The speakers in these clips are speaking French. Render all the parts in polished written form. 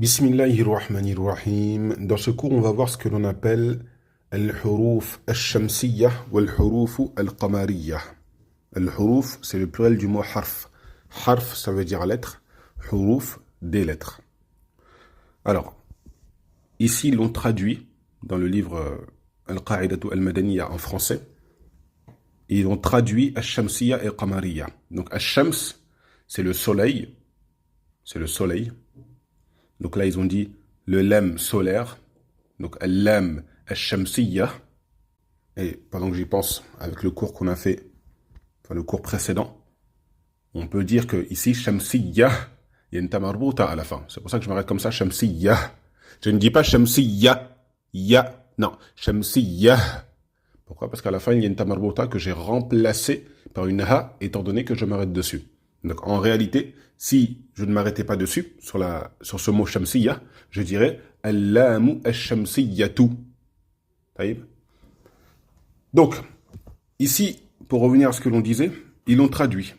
Bismillahirrahmanirrahim. Dans ce cours, on va voir ce que l'on appelle al-huruf al-shamsiyya ou al-huruf al-qamariyya. Al-huruf, c'est le pluriel du mot harf. Harf, ça veut dire lettre. Huruf, des lettres. Alors, ici, l'on traduit dans le livre Al-Qa'idatu al-Madaniyya en français. Ils ont traduit al-shamsiyya et al-qamariyya. Donc, al-shams, c'est le soleil. C'est le soleil. Donc là, ils ont dit le lemme solaire. Donc, al-lam al-shamsiyya. Et pendant que j'y pense, avec le cours qu'on a fait, enfin le cours précédent, on peut dire que ici, shamsiyya, il y a une tamarbuta à la fin. C'est pour ça que je m'arrête comme ça, shamsiyya. Je ne dis pas shamsiyya, ya, non, shamsiyya. Pourquoi? Parce qu'à la fin, il y a une tamarbuta que j'ai remplacée par une ha, étant donné que je m'arrête dessus. Donc, en réalité, si je ne m'arrêtais pas dessus, sur ce mot shamsiyya, je dirais al-lamu al-shamsiyyatu. Taïb. Donc, ici, pour revenir à ce que l'on disait, ils l'ont traduit.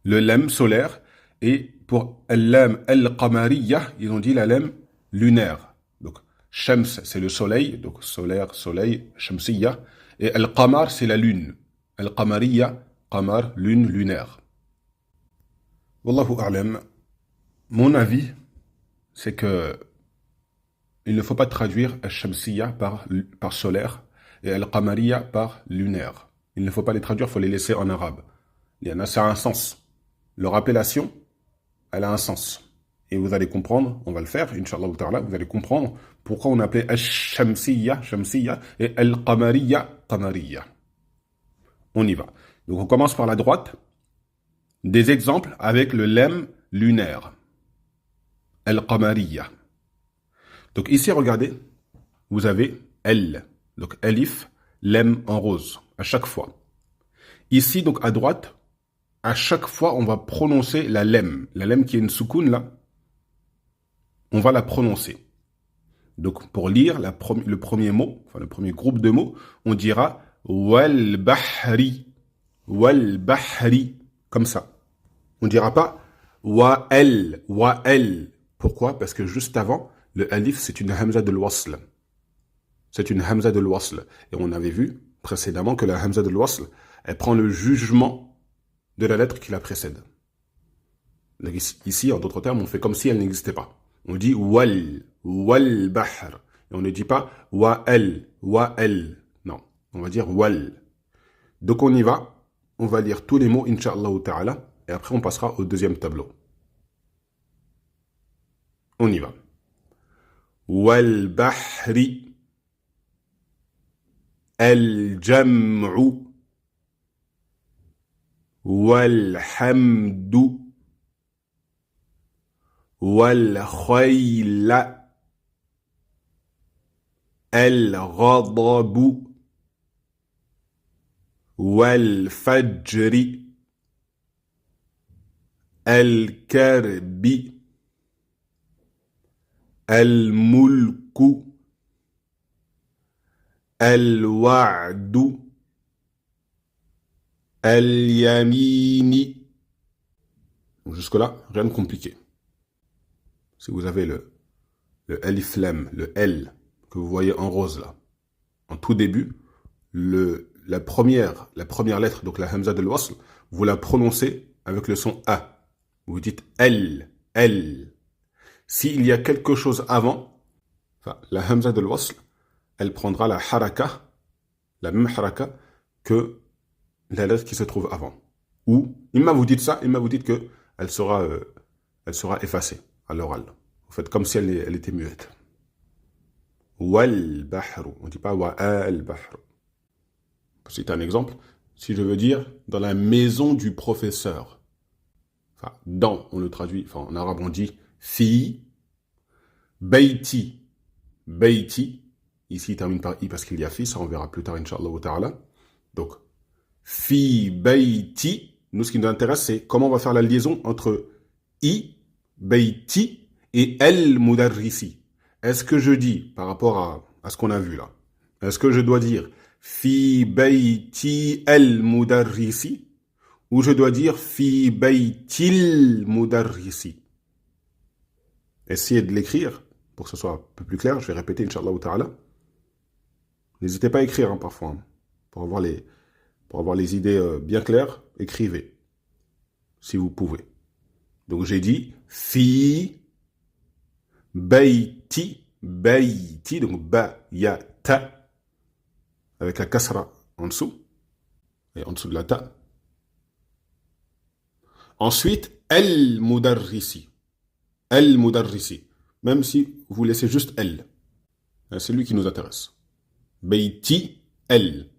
Le lam solaire, et pour al-lam al-qamariyya, ils ont dit la lam lunaire. Donc, shams, c'est le soleil, donc solaire, soleil, shamsiyya, et al-qamar, c'est la lune. Al-qamariyya, qamar, lune, lunaire. Wallahu a'lam. Mon avis, c'est que il ne faut pas traduire al-shamsiyya par solaire et al-qamariyya par lunaire. Il ne faut pas les traduire, il faut les laisser en arabe. Il y en a, ça a un sens. Leur appellation, elle a un sens. Et vous allez comprendre, on va le faire, Inch'Allah ta'ala, vous allez comprendre pourquoi on appelait al-shamsiyya, shamsiyya, et al-qamariyya, qamariyya. On y va. Donc on commence par la droite. Des exemples avec le lemme lunaire. Al-qamariyya. Donc ici, regardez, vous avez L. Donc Elif, lemme en rose, à chaque fois. Ici, donc à droite, à chaque fois, on va prononcer la lemme. La lemme qui est une soukoun, là, on va la prononcer. Donc pour lire le premier mot, enfin le premier groupe de mots, on dira wal bahri. Wal bahri. Comme ça. On ne dira pas wa'el, wa'el. Pourquoi? Parce que juste avant, le alif, c'est une hamza de l'wasl. C'est une hamza de l'wasl. Et on avait vu précédemment que la hamza de l'wasl, elle prend le jugement de la lettre qui la précède. Donc ici, en d'autres termes, on fait comme si elle n'existait pas. On dit wal, wal bahr. Et on ne dit pas wa'el, wa'el. Non, on va dire wal. Donc on y va. On va lire tous les mots, Inch'Allah ta'ala. Et après, on passera au deuxième tableau. On y va. Wal bahri. Al jam'u. Wal hamdu. Wal khayla. Al ghadabu. Wal fajri. Al-Karbi, Al-Mulku, Al-Wa'du, Al-Yamini. Jusque-là, rien de compliqué. Si vous avez le Alif Lam, le L, que vous voyez en rose là, en tout début, la première lettre, donc la Hamza de l'Wasl, vous la prononcez avec le son A. Vous dites L, L. S'il y a quelque chose avant, enfin, la hamza de l'wasl, elle prendra la haraka, la même haraka que la lettre qui se trouve avant. Ou, imma vous dites ça, imma vous dites que elle sera effacée à l'oral. Vous faites comme si elle était muette. Wal bahru. On ne dit pas wa'al bahru. C'est un exemple. Si je veux dire dans la maison du professeur. Enfin, dans, on le traduit, enfin, en arabe, on dit fi, bayti, bayti. Ici, il termine par i parce qu'il y a fi, ça on verra plus tard, Inch'Allah ta'ala. Donc, fi, bayti. Nous, ce qui nous intéresse, c'est comment on va faire la liaison entre i, bayti et el mudarrisi. Est-ce que je dis, par rapport à ce qu'on a vu là, est-ce que je dois dire fi, bayti, el mudarrisi? Ou je dois dire fi baytil mudarrisi. Essayez de l'écrire pour que ce soit un peu plus clair. Je vais répéter, Inch'Allah ta'ala. N'hésitez pas à écrire parfois. Pour avoir les idées bien claires, écrivez. Si vous pouvez. Donc j'ai dit fi bayti, donc ba, ya, ta, avec la kasra en dessous, et en dessous de la ta. Ensuite, el-mudarrisi. El-mudarrisi. Même si vous laissez juste el. C'est lui qui nous intéresse. Bayti, el.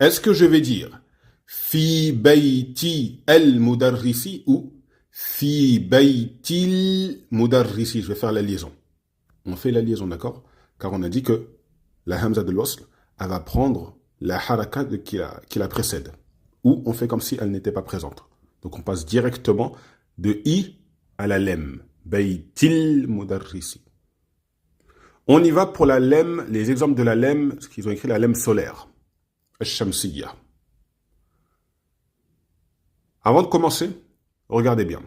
Est-ce que je vais dire fi bayti el-mudarrisi ou fi baytil mudarrisi? Je vais faire la liaison. On fait la liaison, d'accord? Car on a dit que la hamza de l'osl, elle va prendre la haraka qui la précède. Ou on fait comme si elle n'était pas présente. Donc on passe directement de i à la lem. Baytil mudarrisi. On y va pour la lem, les exemples de la lem, ce qu'ils ont écrit la lem solaire. Ash-shamsiyya. Avant de commencer, regardez bien.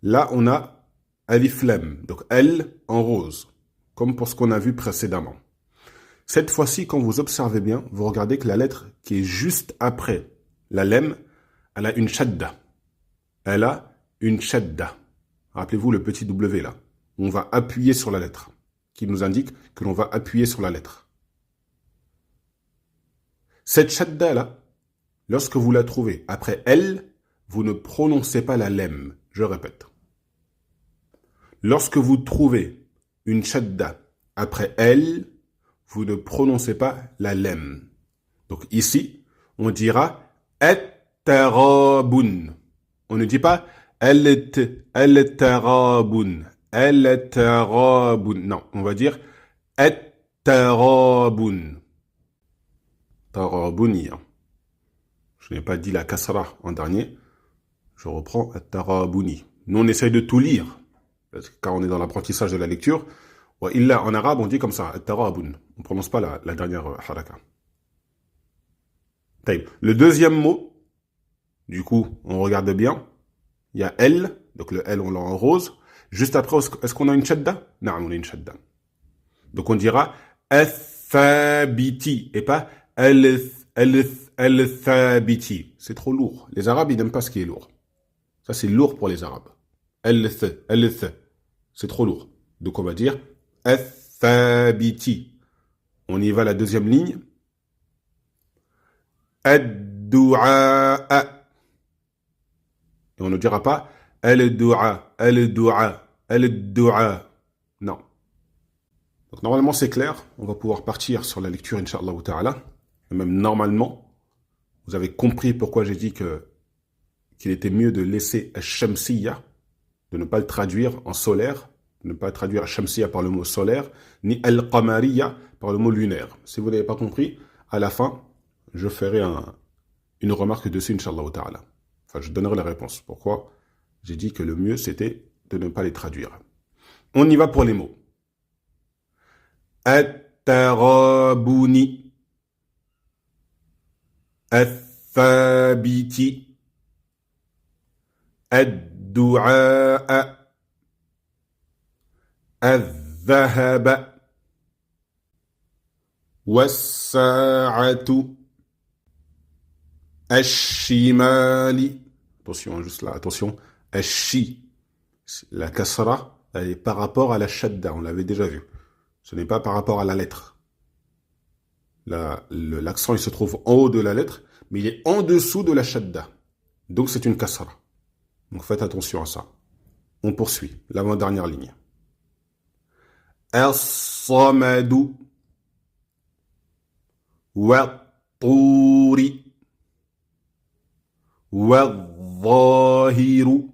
Là, on a alif lam, donc L en rose, comme pour ce qu'on a vu précédemment. Cette fois-ci, quand vous observez bien, vous regardez que la lettre qui est juste après la lem, elle a une shadda. Elle a une shadda. Rappelez-vous le petit W là. On va appuyer sur la lettre, qui nous indique que l'on va appuyer sur la lettre. Cette shadda là, lorsque vous la trouvez après L, vous ne prononcez pas la lem. Je répète. Lorsque vous trouvez une shadda après L, vous ne prononcez pas la lem. Donc ici, on dira at-tarabun. On ne dit pas al-tarabun. Al-tarabun. Non, on va dire at-tarabun. Tarabuni. Je n'ai pas dit la kasra en dernier. Je reprends at-tarabuni. Nous, on essaye de tout lire. Car on est dans l'apprentissage de la lecture. Illa, en arabe, on dit comme ça, at-tarabun. On ne prononce pas la dernière haraka. Le deuxième mot, du coup, on regarde bien. Il y a L, donc le L, on l'a en rose. Juste après, est-ce qu'on a une shadda? Non, on a une shadda. Donc on dira al-thabiti et pas al-thabiti. C'est trop lourd. Les Arabes, ils n'aiment pas ce qui est lourd. Ça, c'est lourd pour les Arabes. Al-th. C'est trop lourd. Donc on va dire al-thabiti. On y va la deuxième ligne. Ad-du'a. Et on ne dira pas al-du'a. Non. Donc normalement c'est clair. On va pouvoir partir sur la lecture, Inch'Allah ta'ala. Et même normalement, vous avez compris pourquoi j'ai dit qu'il était mieux de laisser Ash-Shamsiyya, de ne pas le traduire en solaire, de ne pas traduire Ash-Shamsiyya par le mot solaire, ni Al-Qamariyya par le mot lunaire. Si vous n'avez pas compris, à la fin, je ferai une remarque dessus, Inch'Allah ta'ala. Enfin, je donnerai la réponse. Pourquoi j'ai dit que le mieux, c'était de ne pas les traduire. On y va pour les mots. At-tarabuni. At-thabiti. Ad-du'a. Ad-dhahaba. Was-sa'atu. Ash-shimali. Attention, juste là, attention. Ash-shi. La kasra, elle est par rapport à la shadda, on l'avait déjà vu. Ce n'est pas par rapport à la lettre. L'accent, il se trouve en haut de la lettre, mais il est en dessous de la shadda. Donc c'est une kasra. Donc faites attention à ça. On poursuit. L'avant-dernière ligne. As-samadu. Wa-turi. Wa-zahiru.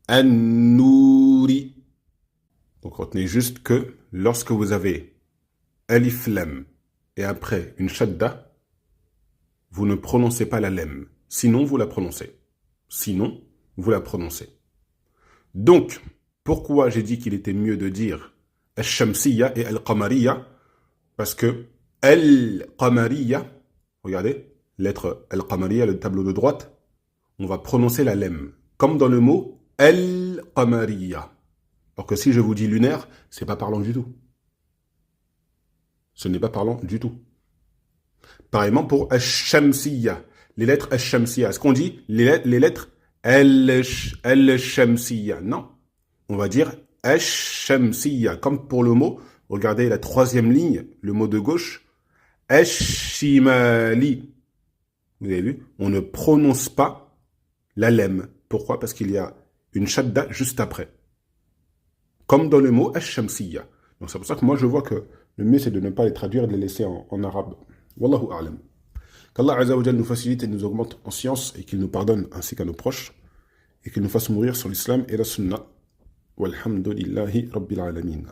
An-nouri. Donc retenez juste que lorsque vous avez alif lam et après une shadda, vous ne prononcez pas la lem. Sinon, vous la prononcez. Donc, pourquoi j'ai dit qu'il était mieux de dire al-shamsiyya et al-qamariyya? Parce que al-qamariyya, regardez, lettre al-qamariyya, le tableau de droite, on va prononcer la lem. Comme dans le mot al-qamariyya. Alors que si je vous dis lunaire, c'est pas parlant du tout. Ce n'est pas parlant du tout. Pareillement pour ash-shamsiyya. Les lettres ash-shamsiyya. Est-ce qu'on dit les lettres al-shamsiyya? Non. On va dire ash-shamsiyya. Comme pour le mot, regardez la troisième ligne, le mot de gauche, ash-shimali. Vous avez vu? On ne prononce pas la lemme. Pourquoi? Parce qu'il y a une shadda juste après. Comme dans le mot ash-shamsiyya. Donc c'est pour ça que moi je vois que le mieux c'est de ne pas les traduire et de les laisser en arabe. Wallahu a'lam. Qu'Allah Azza wa Jal nous facilite et nous augmente en science et qu'il nous pardonne ainsi qu'à nos proches et qu'il nous fasse mourir sur l'islam et la sunna. Walhamdulillahi Rabbil Alamin.